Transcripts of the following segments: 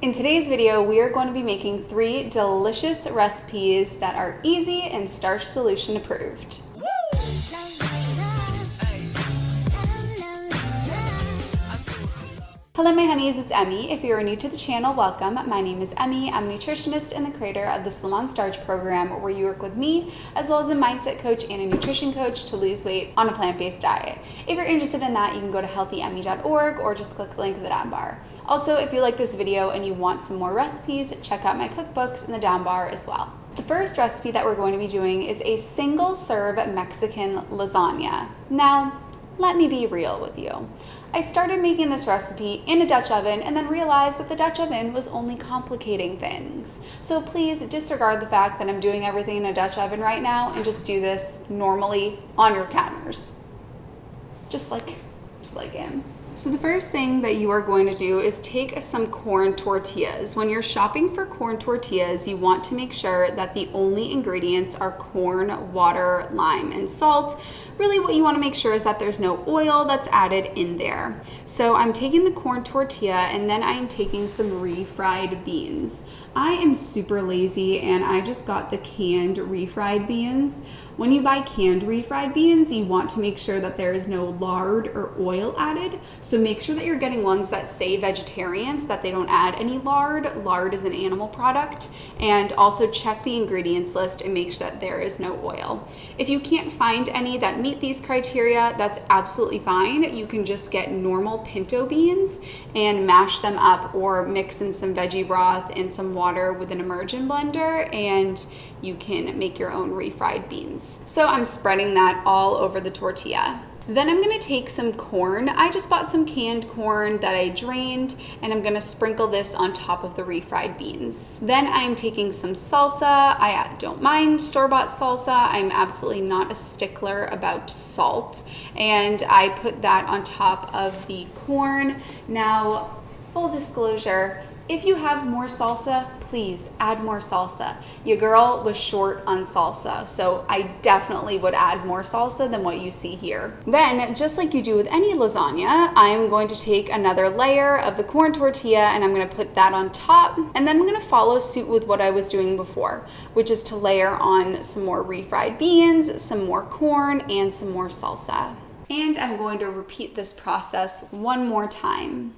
In today's video, we are going to be making 3 delicious recipes that are easy and Starch Solution approved. Hello my honeys, it's Emmie. If you're new to the channel, welcome. My name is Emmie. I'm a nutritionist and the creator of the Slim on Starch program, where you work with me as well as a mindset coach and a nutrition coach to lose weight on a plant-based diet. If you're interested in that, you can go to healthyemmie.org or just click the link in the down bar. Also, if you like this video and you want some more recipes, check out my cookbooks in the down bar as well. The first recipe that we're going to be doing is a single serve Mexican lasagna. Now, let me be real with you. I started making this recipe in a Dutch oven and then realized that the Dutch oven was only complicating things. So please disregard the fact that I'm doing everything in a Dutch oven right now and just do this normally on your counters. Just like him. So the first thing that you are going to do is take some corn tortillas. When you're shopping for corn tortillas, you want to make sure that the only ingredients are corn, water, lime, and salt. Really what you want to make sure is that there's no oil that's added in there. So I'm taking the corn tortilla and then I'm taking some refried beans. I am super lazy and I just got the canned refried beans. When you buy canned refried beans, you want to make sure that there is no lard or oil added. So make sure that you're getting ones that say vegetarian so that they don't add any lard. Lard is an animal product. And also check the ingredients list and make sure that there is no oil. If you can't find any that meet these criteria, that's absolutely fine. You can just get normal pinto beans and mash them up or mix in some veggie broth and some water with an immersion blender, and you can make your own refried beans. So I'm spreading that all over the tortilla. Then I'm gonna take some corn. I just bought some canned corn that I drained, and I'm gonna sprinkle this on top of the refried beans. Then I'm taking some salsa. I don't mind store-bought salsa. I'm absolutely not a stickler about salt. And I put that on top of the corn. Now, full disclosure, if you have more salsa, please add more salsa. Your girl was short on salsa, so I definitely would add more salsa than what you see here. Then, just like you do with any lasagna, I'm going to take another layer of the corn tortilla and I'm gonna put that on top. And then I'm gonna follow suit with what I was doing before, which is to layer on some more refried beans, some more corn, and some more salsa. And I'm going to repeat this process one more time.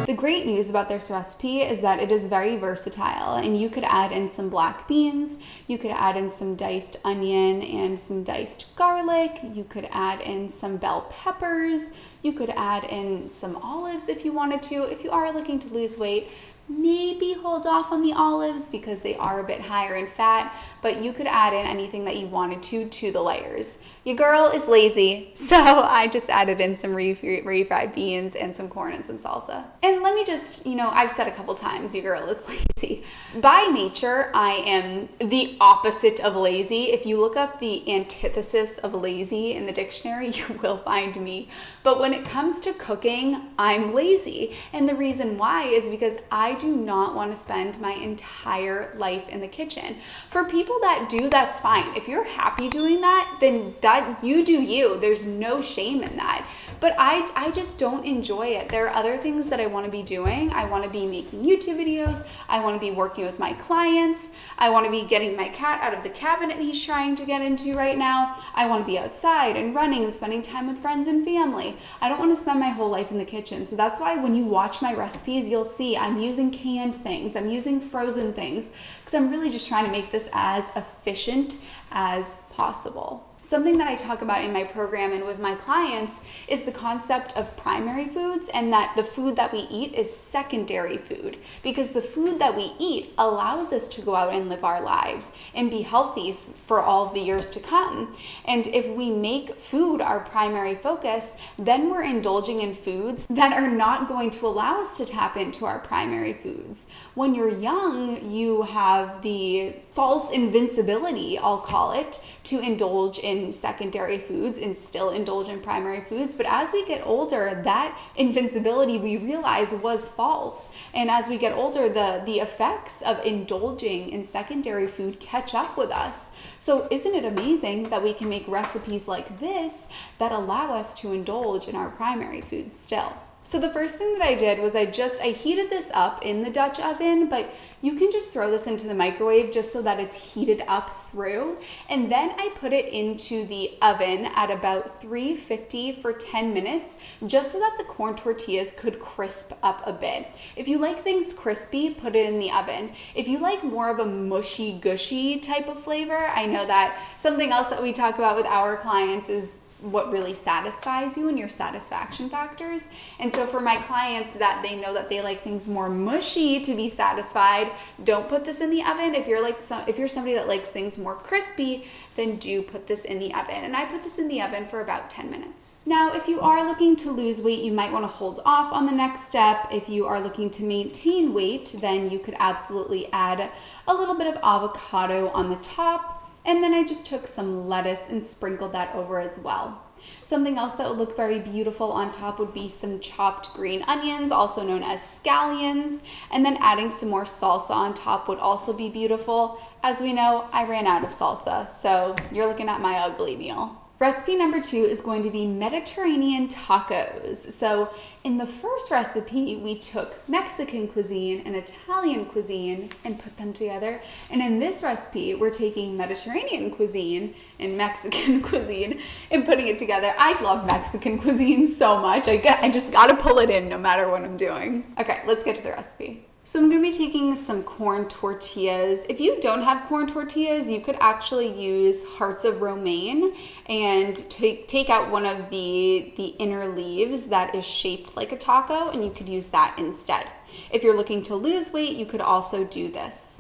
The great news about this recipe is that it is very versatile, and you could add in some black beans, you could add in some diced onion and some diced garlic, you could add in some bell peppers, you could add in some olives if you wanted to. If you are looking to lose weight, maybe hold off on the olives because they are a bit higher in fat, but you could add in anything that you wanted to the layers. Your girl is lazy, so I just added in some refried beans and some corn and some salsa. And let me just, I've said a couple times, your girl is lazy. By nature, I am the opposite of lazy. If you look up the antithesis of lazy in the dictionary, you will find me. But when it comes to cooking, I'm lazy. And the reason why is because I do not want to spend my entire life in the kitchen. For people that do, that's fine. If you're happy doing that, then you do you. There's no shame in that. But I just don't enjoy it. There are other things that I want to be doing. I want to be making YouTube videos. I want to be working with my clients. I want to be getting my cat out of the cabinet he's trying to get into right now. I want to be outside and running and spending time with friends and family. I don't want to spend my whole life in the kitchen. So that's why when you watch my recipes, you'll see I'm using canned things. I'm using frozen things because I'm really just trying to make this as efficient as possible. Something that I talk about in my program and with my clients is the concept of primary foods, and that the food that we eat is secondary food, because the food that we eat allows us to go out and live our lives and be healthy for all of the years to come. And if we make food our primary focus, then we're indulging in foods that are not going to allow us to tap into our primary foods. When you're young, you have the false invincibility, I'll call it, to indulge in in secondary foods and still indulge in primary foods. But as we get older, that invincibility we realize was false. And as we get older, the effects of indulging in secondary food catch up with us. So isn't it amazing that we can make recipes like this that allow us to indulge in our primary foods still? So the first thing that I did was I heated this up in the Dutch oven, but you can just throw this into the microwave just so that it's heated up through. And then I put it into the oven at about 350 for 10 minutes, just so that the corn tortillas could crisp up a bit. If you like things crispy, put it in the oven. If you like more of a mushy, gushy type of flavor, I know that something else that we talk about with our clients is what really satisfies you and your satisfaction factors. And so for my clients that they know that they like things more mushy to be satisfied, don't put this in the oven. If you're somebody that likes things more crispy, then do put this in the oven. And I put this in the oven for about 10 minutes. Now, if you are looking to lose weight, you might want to hold off on the next step. If you are looking to maintain weight, then you could absolutely add a little bit of avocado on the top. And then I just took some lettuce and sprinkled that over as well. Something else that would look very beautiful on top would be some chopped green onions, also known as scallions. And then adding some more salsa on top would also be beautiful. As we know, I ran out of salsa, so you're looking at my ugly meal. Recipe number 2 is going to be Mediterranean tacos. So in the first recipe, we took Mexican cuisine and Italian cuisine and put them together. And in this recipe, we're taking Mediterranean cuisine and Mexican cuisine and putting it together. I love Mexican cuisine so much. I just gotta pull it in no matter what I'm doing. Okay, let's get to the recipe. So I'm going to be taking some corn tortillas. If you don't have corn tortillas, you could actually use hearts of romaine and take out one of the inner leaves that is shaped like a taco, and you could use that instead. If you're looking to lose weight, you could also do this.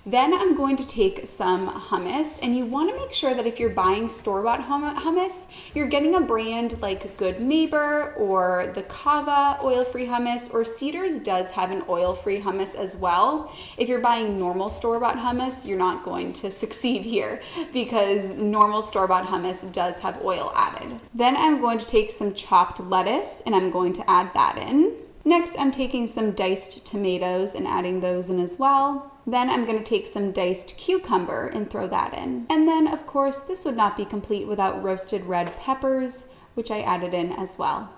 Then I'm going to take some hummus, and you want to make sure that if you're buying store-bought hummus, you're getting a brand like Good Neighbor or the Kava oil-free hummus, or Cedars does have an oil-free hummus as well. If you're buying normal store-bought hummus, you're not going to succeed here because normal store-bought hummus does have oil added. Then I'm going to take some chopped lettuce and I'm going to add that in. Next, I'm taking some diced tomatoes and adding those in as well. Then I'm going to take some diced cucumber and throw that in. And then, of course, this would not be complete without roasted red peppers, which I added in as well.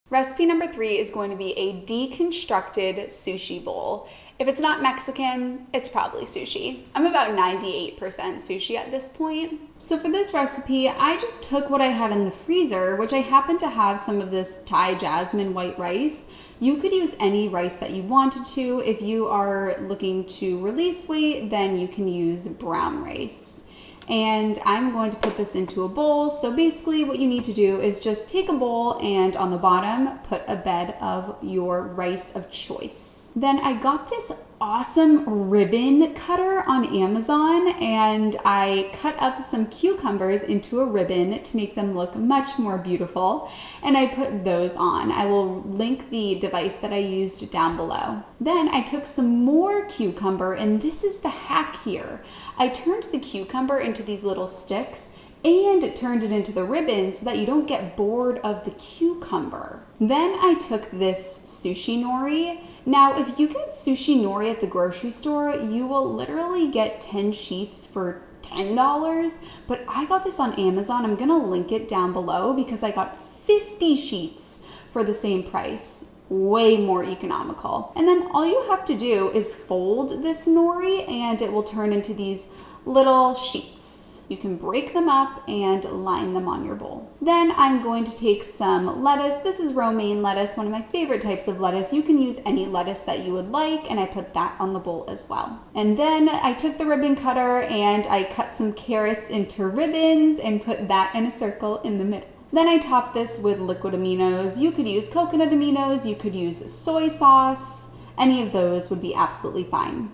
Recipe number 3 is going to be a deconstructed sushi bowl. If it's not Mexican, it's probably sushi. I'm about 98% sushi at this point. So for this recipe, I just took what I had in the freezer, which I happen to have some of this Thai jasmine white rice. You could use any rice that you wanted to. If you are looking to release weight, then you can use brown rice. And I'm going to put this into a bowl. So basically what you need to do is just take a bowl and on the bottom, put a bed of your rice of choice. Then I got this awesome ribbon cutter on Amazon, and I cut up some cucumbers into a ribbon to make them look much more beautiful, and I put those on. I will link the device that I used down below. Then I took some more cucumber, and this is the hack here. I turned the cucumber into these little sticks and turned it into the ribbon so that you don't get bored of the cucumber. Then I took this sushi nori. Now, if you get sushi nori at the grocery store, you will literally get 10 sheets for $10, but I got this on Amazon. I'm gonna link it down below because I got 50 sheets for the same price. Way more economical. And then all you have to do is fold this nori and it will turn into these little sheets. You can break them up and line them on your bowl. Then I'm going to take some lettuce. This is romaine lettuce, one of my favorite types of lettuce. You can use any lettuce that you would like, and I put that on the bowl as well. And then I took the ribbon cutter and I cut some carrots into ribbons and put that in a circle in the middle. Then I topped this with liquid aminos. You could use coconut aminos, you could use soy sauce. Any of those would be absolutely fine.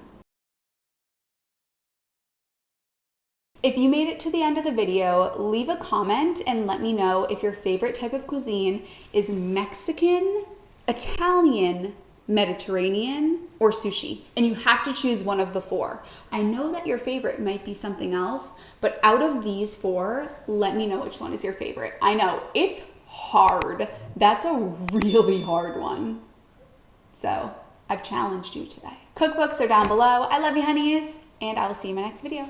If you made it to the end of the video, leave a comment and let me know if your favorite type of cuisine is Mexican, Italian, Mediterranean, or sushi. And you have to choose one of the four. I know that your favorite might be something else, but out of these four, let me know which one is your favorite. I know, it's hard. That's a really hard one. So I've challenged you today. Cookbooks are down below. I love you, honeys, and I will see you in my next video.